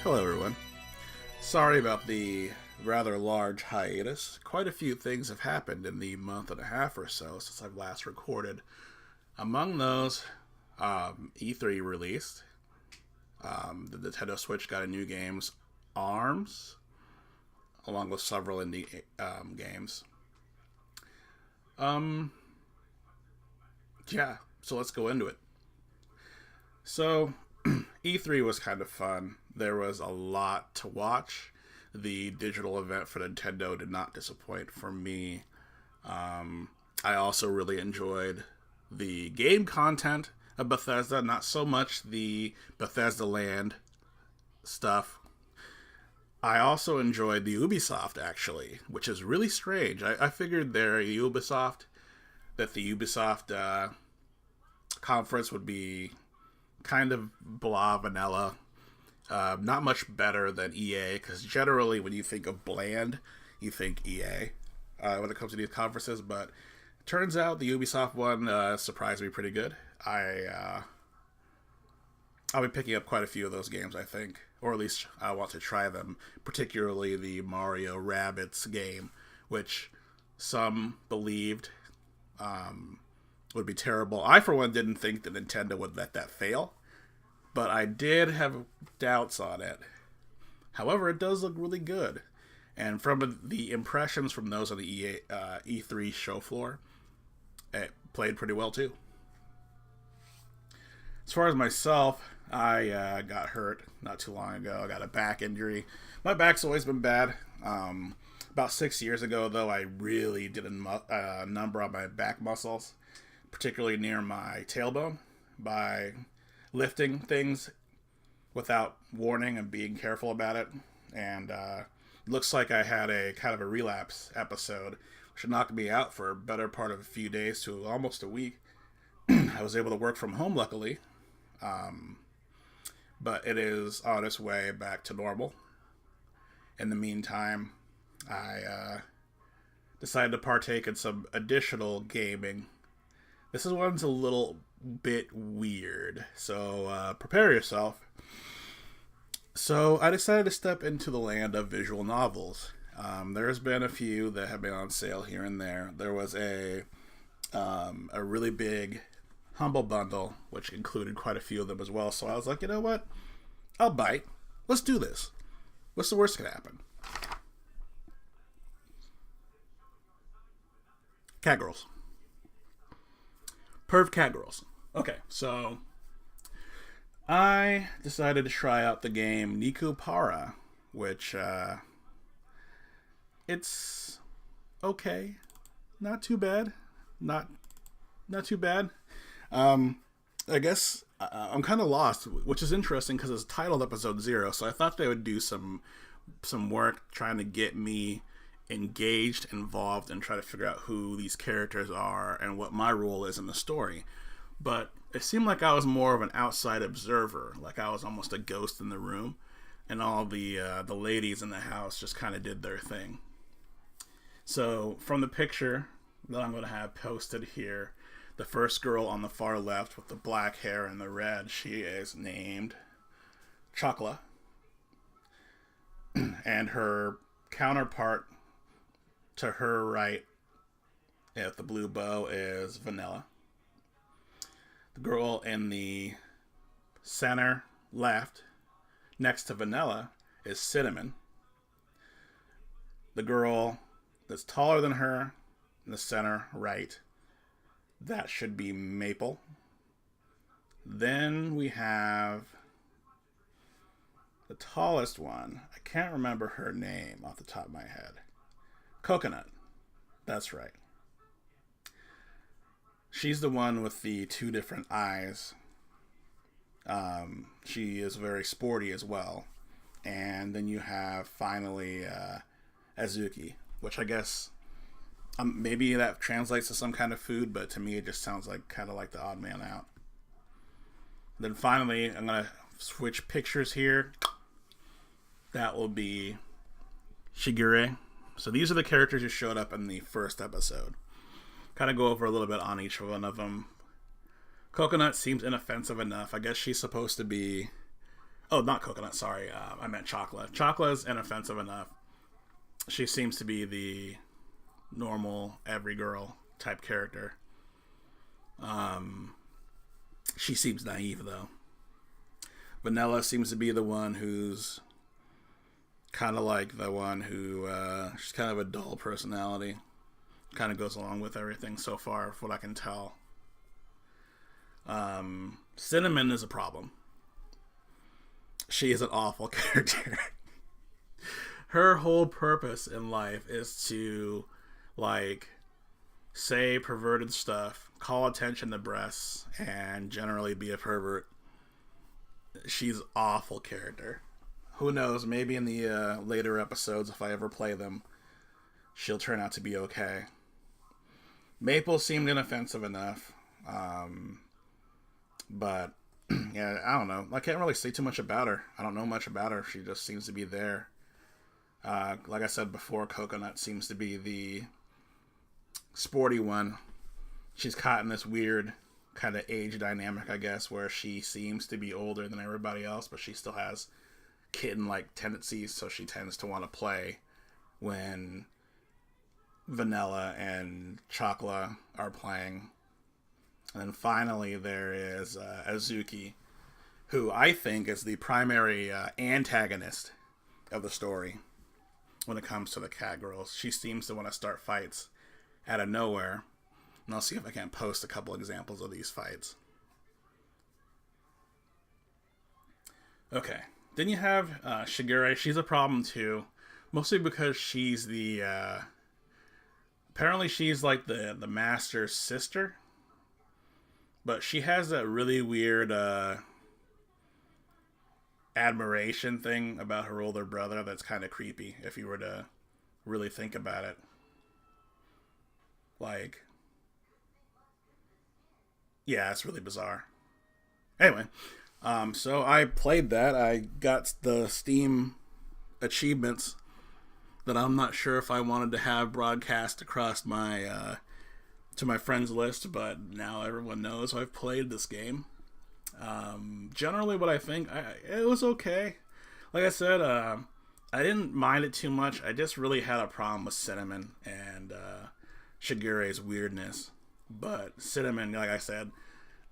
Hello, everyone. Sorry about the rather large hiatus. Quite a few things have happened in the month and a half or so since I've last recorded. Among those, E3 released. The Nintendo Switch got a new games, ARMS, along with several indie games. Yeah, so let's go into it. So, E3 was kind of fun. There was a lot to watch. The digital event for Nintendo did not disappoint for me. I also really enjoyed the game content of Bethesda, not so much the Bethesda Land stuff. I also enjoyed the Ubisoft, actually, which is really strange. I figured that the Ubisoft conference would be kind of blah vanilla. Not much better than EA, because generally when you think of bland, you think EA when it comes to these conferences. But it turns out the Ubisoft one surprised me pretty good. I'll be picking up quite a few of those games, I think, or at least I want to try them. Particularly the Mario Rabbids game, which some believed would be terrible. I, for one, didn't think that Nintendo would let that fail, but I did have doubts on it. However, it does look really good. And from the impressions from those on the E3 show floor, it played pretty well too. As far as myself, I got hurt not too long ago. I got a back injury. My back's always been bad. About 6 years ago, though, I really did a number on my back muscles, particularly near my tailbone, by lifting things without warning and being careful about it. And looks like I had a kind of a relapse episode, which knocked me out for a better part of a few days to almost a week. I was able to work from home, luckily. But it is on its way back to normal. In the meantime, I decided to partake in some additional gaming. This one's a little bit weird, so prepare yourself. So I decided to step into the land of visual novels. There's been a few that have been on sale here and there. There was a really big Humble Bundle, which included quite a few of them as well. So I was like, you know what? I'll bite. Let's do this. What's the worst that could happen? Cat girls. Perv cat girls. Okay, so I decided to try out the game Niku Para, which it's okay, not too bad, not too bad. I guess I'm kind of lost, which is interesting because it's titled Episode 0, so I thought they would do some work trying to get me engaged, involved, and try to figure out who these characters are and what my role is in the story. But it seemed like I was more of an outside observer, like I was almost a ghost in the room, and all the ladies in the house just kind of did their thing. So from the picture that I'm going to have posted here, the first girl on the far left with the black hair and the red, she is named Chocla. And her counterpart to her right, at the blue bow, is Vanilla. The girl in the center left, next to Vanilla, is Cinnamon. The girl that's taller than her, in the center right, that should be Maple. Then we have the tallest one. I can't remember her name off the top of my head. Coconut. That's right. She's the one with the two different eyes. She is very sporty as well. And then you have finally Azuki, which I guess maybe that translates to some kind of food, but to me it just sounds like kind of like the odd man out. Then finally, I'm going to switch pictures here. That will be Shigure. So these are the characters who showed up in the first episode. Kind of go over a little bit on each one of them. Coconut seems inoffensive enough. I guess she's supposed to be Oh, not coconut. Sorry, I meant chocolate. Chocolate is inoffensive enough. She seems to be the normal every girl type character. She seems naive though. Vanilla seems to be the one who's kind of like the one who she's kind of a dull personality. Kind of goes along with everything so far, from what I can tell. Cinnamon is a problem. She is an awful character. Her whole purpose in life is to, like, say perverted stuff, call attention to breasts, and generally be a pervert. She's awful character. Who knows, maybe in the later episodes, if I ever play them, she'll turn out to be okay. Maple seemed inoffensive enough. But, yeah, I don't know. I can't really say too much about her. I don't know much about her. She just seems to be there. Like I said before, Coconut seems to be the sporty one. She's caught in this weird kind of age dynamic, I guess, where she seems to be older than everybody else, but she still has kitten-like tendencies, so she tends to want to play when Vanilla and Chocolate are playing. And then finally there is Azuki, who I think is the primary antagonist of the story when it comes to the cat girls. She seems to want to start fights out of nowhere. And I'll see if I can post a couple examples of these fights. Okay. Then you have Shigure. She's a problem too. Mostly because she's the... apparently she's like the master's sister. But she has that really weird admiration thing about her older brother that's kind of creepy if you were to really think about it. Like, yeah, it's really bizarre. Anyway, so I played that. I got the Steam achievements that I'm not sure if I wanted to have broadcast across my to my friends list, but now everyone knows I've played this game. Generally what I think, it was okay. Like I said, I didn't mind it too much. I just really had a problem with Cinnamon and Shigure's weirdness. But Cinnamon, like I said,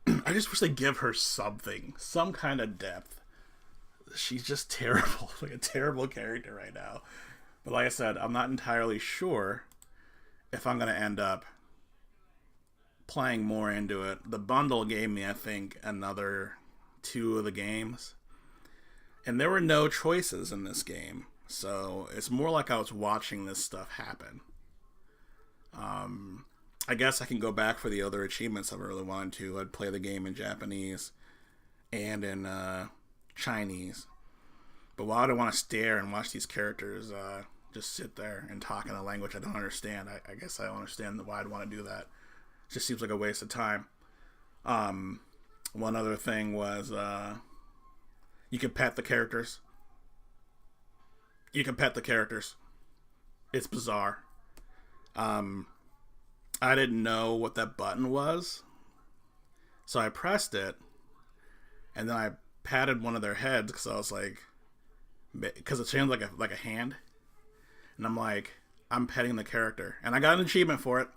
I just wish they'd give her something, some kind of depth. She's just terrible, like a terrible character right now. But like I said, I'm not entirely sure if I'm going to end up playing more into it. The bundle gave me, I think, another 2 of the games. And there were no choices in this game. So it's more like I was watching this stuff happen. I guess I can go back for the other achievements if I really wanted to. I'd play the game in Japanese and in Chinese. But why would I want to stare and watch these characters just sit there and talk in a language I don't understand? I guess I don't understand why I'd want to do that. It just seems like a waste of time. One other thing was you can pet the characters. You can pet the characters. It's bizarre. I didn't know what that button was, so I pressed it, and then I patted one of their heads because I was like, because it sounds like a hand, and I'm like, I'm petting the character, and I got an achievement for it.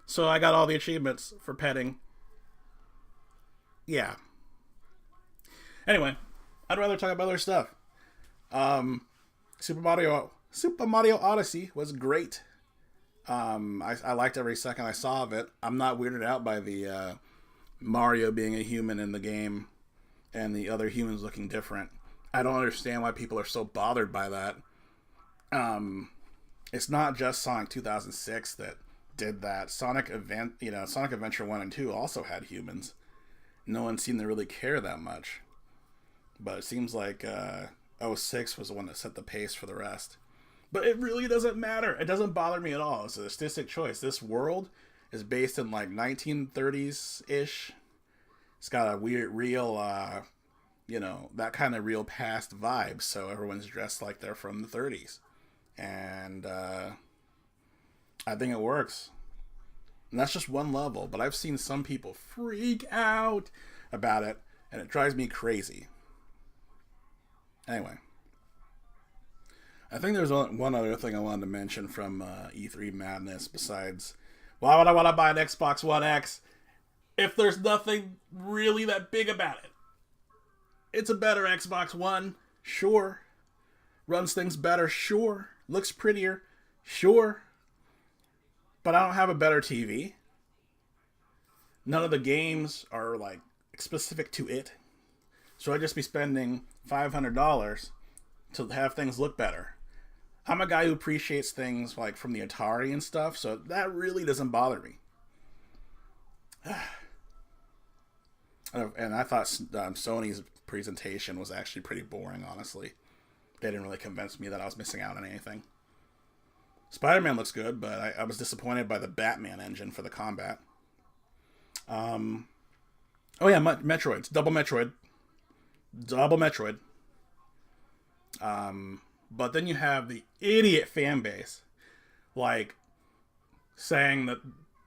So I got all the achievements for petting. Yeah. Anyway, I'd rather talk about other stuff. Super Mario Odyssey was great. I liked every second I saw of it. I'm not weirded out by the Mario being a human in the game and the other humans looking different. I don't understand why people are so bothered by that. It's not just Sonic 2006 that did that. Sonic Adventure 1 and 2 also had humans. No one seemed to really care that much. But it seems like 06 was the one that set the pace for the rest. But it really doesn't matter. It doesn't bother me at all. It's a artistic choice. This world is based in like 1930s-ish. It's got a weird, real, that kind of real past vibe. So everyone's dressed like they're from the 30s. And I think it works. And that's just one level. But I've seen some people freak out about it. And it drives me crazy. Anyway, I think there's one other thing I wanted to mention from E3 Madness besides, why would I want to buy an Xbox One X if there's nothing really that big about it? It's a better Xbox One, sure. Runs things better, sure. Looks prettier, sure. But I don't have a better TV. None of the games are like specific to it. So I'd just be spending $500 to have things look better. I'm a guy who appreciates things like from the Atari and stuff, so that really doesn't bother me. And I thought Sony's presentation was actually pretty boring, honestly. They didn't really convince me that I was missing out on anything. Spider-Man looks good, but I was disappointed by the Batman engine for the combat. Oh yeah, Metroids. Double Metroid. But then you have the idiot fan base, like, saying that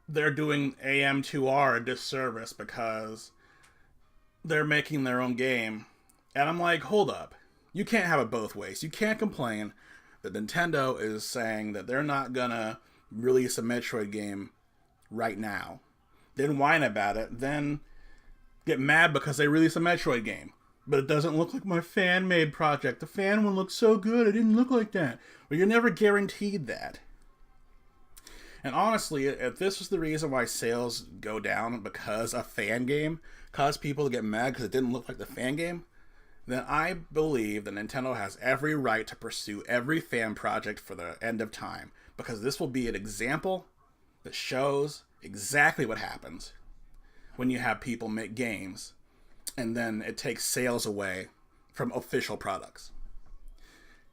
they're doing AM2R a disservice because they're making their own game. And I'm like, hold up. You can't have it both ways. You can't complain that Nintendo is saying that they're not gonna release a Metroid game right now, then whine about it, then get mad because they release a Metroid game. But it doesn't look like my fan-made project. The fan one looks so good, it didn't look like that. Well, you're never guaranteed that. And honestly, if this was the reason why sales go down because a fan game caused people to get mad because it didn't look like the fan game, then I believe that Nintendo has every right to pursue every fan project for the end of time. Because this will be an example that shows exactly what happens when you have people make games and then it takes sales away from official products.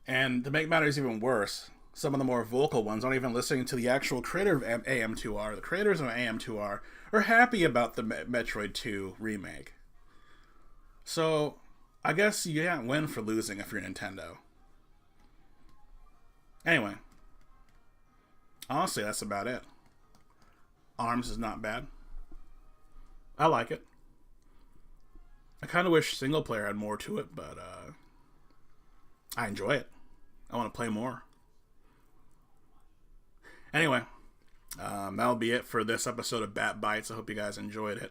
And to make matters even worse, some of the more vocal ones aren't even listening to the actual creator of AM2R. The creators of AM2R are happy about the Metroid 2 remake. So, I guess you can't win for losing if you're Nintendo. Anyway. Honestly, that's about it. ARMS is not bad. I like it. I kind of wish single player had more to it, but I enjoy it. I want to play more. Anyway, that'll be it for this episode of Bat Bytes. I hope you guys enjoyed it.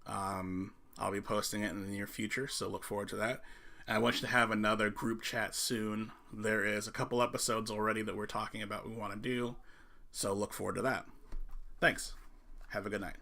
I'll be posting it in the near future, so look forward to that. And I want you to have another group chat soon. There is a couple episodes already that we're talking about we want to do, so look forward to that. Thanks. Have a good night.